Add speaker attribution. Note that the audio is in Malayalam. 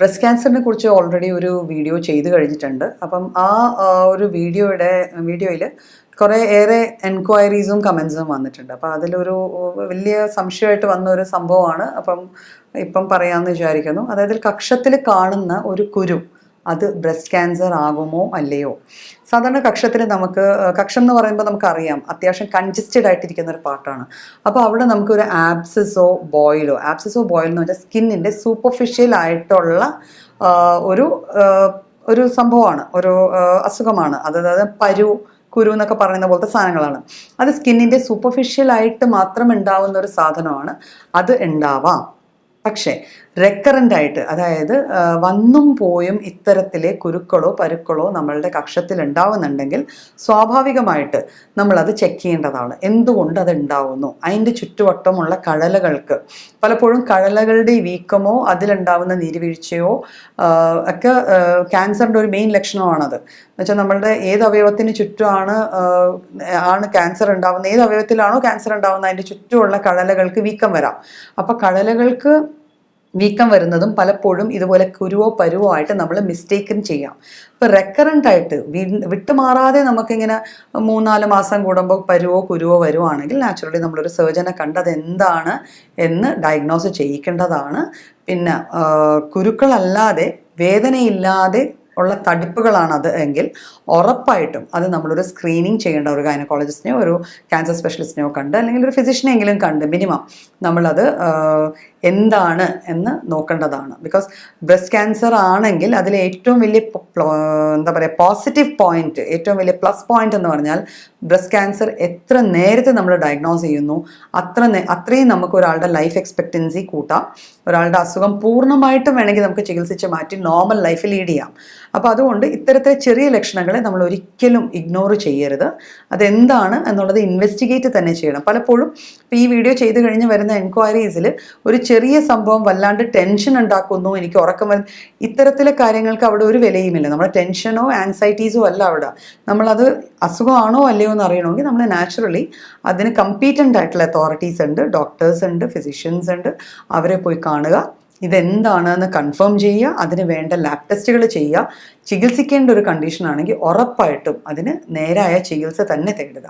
Speaker 1: ബ്രസ്റ്റ് ക്യാൻസറിനെ കുറിച്ച് ഓൾറെഡി ഒരു വീഡിയോ ചെയ്ത് കഴിഞ്ഞിട്ടുണ്ട്. അപ്പം ഒരു വീഡിയോയിൽ കുറേ ഏറെ എൻക്വയറീസും കമൻസും വന്നിട്ടുണ്ട്. അപ്പോൾ അതിലൊരു വലിയ സംശയമായിട്ട് വന്ന ഒരു സംഭവമാണ്. ഇപ്പം പറയാമെന്ന് വിചാരിക്കുന്നു. അതായത് കക്ഷത്തിൽ കാണുന്ന ഒരു കുരു അത് ബ്രസ്റ്റ് ക്യാൻസർ ആകുമോ അല്ലയോ? സാധാരണ കക്ഷം എന്ന് പറയുമ്പോൾ നമുക്കറിയാം അത്യാവശ്യം കൺജസ്റ്റഡ് ആയിട്ടിരിക്കുന്ന ഒരു പാർട്ടാണ്. അപ്പോൾ അവിടെ നമുക്കൊരു ആബ്സസോ ബോയിലോ എന്ന് പറഞ്ഞാൽ സ്കിന്നിൻ്റെ സൂപ്പർഫിഷ്യൽ ആയിട്ടുള്ള ഒരു സംഭവമാണ്, ഒരു അസുഖമാണ്. അതായത് കുരു എന്നൊക്കെ പറയുന്ന പോലത്തെ സാധനങ്ങളാണ്. അത് സ്കിന്നിൻ്റെ സൂപ്പർഫിഷ്യലായിട്ട് മാത്രം ഉണ്ടാവുന്ന ഒരു സാധനമാണ്. അത് ഉണ്ടാവാം. പക്ഷേ റെക്കറൻ്റ് ആയിട്ട്, അതായത് വന്നും പോയും ഇത്തരത്തിലെ കുരുക്കളോ പരുക്കളോ നമ്മളുടെ കക്ഷത്തിൽ ഉണ്ടാവുന്നുണ്ടെങ്കിൽ സ്വാഭാവികമായിട്ട് നമ്മളത് ചെക്ക് ചെയ്യേണ്ടതാണ്. എന്തുകൊണ്ട് അത് ഉണ്ടാവുന്നു? അതിൻ്റെ ചുറ്റുവട്ടമുള്ള കഴലകൾക്ക് പലപ്പോഴും കഴലകളുടെ വീക്കമോ അതിലുണ്ടാവുന്ന നീരുവീഴ്ചയോ ഒക്കെ ക്യാൻസറിൻ്റെ ഒരു മെയിൻ ലക്ഷണമാണത്. എന്നുവെച്ചാൽ നമ്മളുടെ ഏത് അവയവത്തിന് ചുറ്റുമാണ് ക്യാൻസർ ഉണ്ടാവുന്നത്, ഏത് അവയവത്തിലാണോ ക്യാൻസർ ഉണ്ടാവുന്നത് അതിൻ്റെ ചുറ്റുമുള്ള കഴലകൾക്ക് വീക്കം വരാം. അപ്പോൾ കഴലകൾക്ക് വീക്കം വരുന്നതും പലപ്പോഴും ഇതുപോലെ കുരുവോ പരുവോ ആയിട്ട് നമ്മൾ മിസ്റ്റേക്കൻ ചെയ്യാം. ഇപ്പോൾ റെക്കറൻ്റ് ആയിട്ട് വിട്ടുമാറാതെ നമുക്കിങ്ങനെ 3-4 മാസം കൂടുമ്പോൾ പരുവോ കുരുവോ വരുവാണെങ്കിൽ നാച്ചുറലി നമ്മളൊരു സർജനെ കണ്ട് അതെന്താണ് എന്ന് ഡയഗ്നോസ് ചെയ്യിക്കേണ്ടതാണ്. പിന്നെ കുരുക്കളല്ലാതെ വേദനയില്ലാതെ ഉള്ള തടിപ്പുകളാണത് എങ്കിൽ ഉറപ്പായിട്ടും അത് നമ്മളൊരു സ്ക്രീനിങ് ചെയ്യേണ്ട, ഒരു ഗൈനക്കോളജിസ്റ്റിനെയോ ഒരു ക്യാൻസർ സ്പെഷ്യലിസ്റ്റിനെയോ കണ്ട് അല്ലെങ്കിൽ ഒരു ഫിസിഷ്യനെങ്കിലും കണ്ട് മിനിമം നമ്മളത് എന്താണ് എന്ന് നോക്കേണ്ടതാണ്. ബിക്കോസ് ബ്രസ്റ്റ് ക്യാൻസർ ആണെങ്കിൽ അതിലെ ഏറ്റവും വലിയ പോസിറ്റീവ് പോയിന്റ്, ഏറ്റവും വലിയ പ്ലസ് പോയിന്റ് എന്ന് പറഞ്ഞാൽ ബ്രസ്റ്റ് ക്യാൻസർ എത്ര നേരത്തെ നമ്മൾ ഡയഗ്നോസ് ചെയ്യുന്നു അത്രയും നമുക്ക് ഒരാളുടെ ലൈഫ് എക്സ്പെക്റ്റൻസി കൂട്ടാം. ഒരാളുടെ അസുഖം പൂർണ്ണമായിട്ടും വേണമെങ്കിൽ നമുക്ക് ചികിത്സിച്ച് മാറ്റി നോർമൽ ലൈഫ് ലീഡ് ചെയ്യാം. അപ്പോൾ അതുകൊണ്ട് ഇത്തരത്തിലെ ചെറിയ ലക്ഷണങ്ങളെ നമ്മൾ ഒരിക്കലും ഇഗ്നോർ ചെയ്യരുത്. അതെന്താണ് എന്നുള്ളത് ഇൻവെസ്റ്റിഗേറ്റ് തന്നെ ചെയ്യണം. പലപ്പോഴും ഇപ്പോൾ ഈ വീഡിയോ ചെയ്ത് കഴിഞ്ഞ് വരുന്ന എൻക്വയറീസിൽ ഒരു ചെറിയ സംഭവം വല്ലാണ്ട് ടെൻഷൻ ഉണ്ടാക്കുന്നു, എനിക്ക് ഉറക്കം ഇത്തരത്തിലെ കാര്യങ്ങൾക്ക് അവിടെ ഒരു വിലയുമില്ല. നമ്മുടെ ടെൻഷനോ ആൻസൈറ്റീസോ അല്ല അവിടെ. നമ്മളത് അസുഖമാണോ അല്ലയോ എന്ന് അറിയണമെങ്കിൽ നമ്മൾ നാച്ചുറലി അതിന് കമ്പീറ്റൻ്റ് ആയിട്ടുള്ള അതോറിറ്റീസ് ഉണ്ട്, ഡോക്ടേഴ്സ് ഉണ്ട്, ഫിസിഷ്യൻസ് ഉണ്ട്. അവരെ പോയി കാണുക, ഇതെന്താണെന്ന് കൺഫേം ചെയ്യുക, അതിന് വേണ്ട ലാബ് ടെസ്റ്റുകൾ ചെയ്യുക. ചികിത്സിക്കേണ്ട ഒരു കണ്ടീഷൻ ആണെങ്കിൽ ഉറപ്പായിട്ടും അതിന് നേരായ ചികിത്സ തന്നെ തേടുക.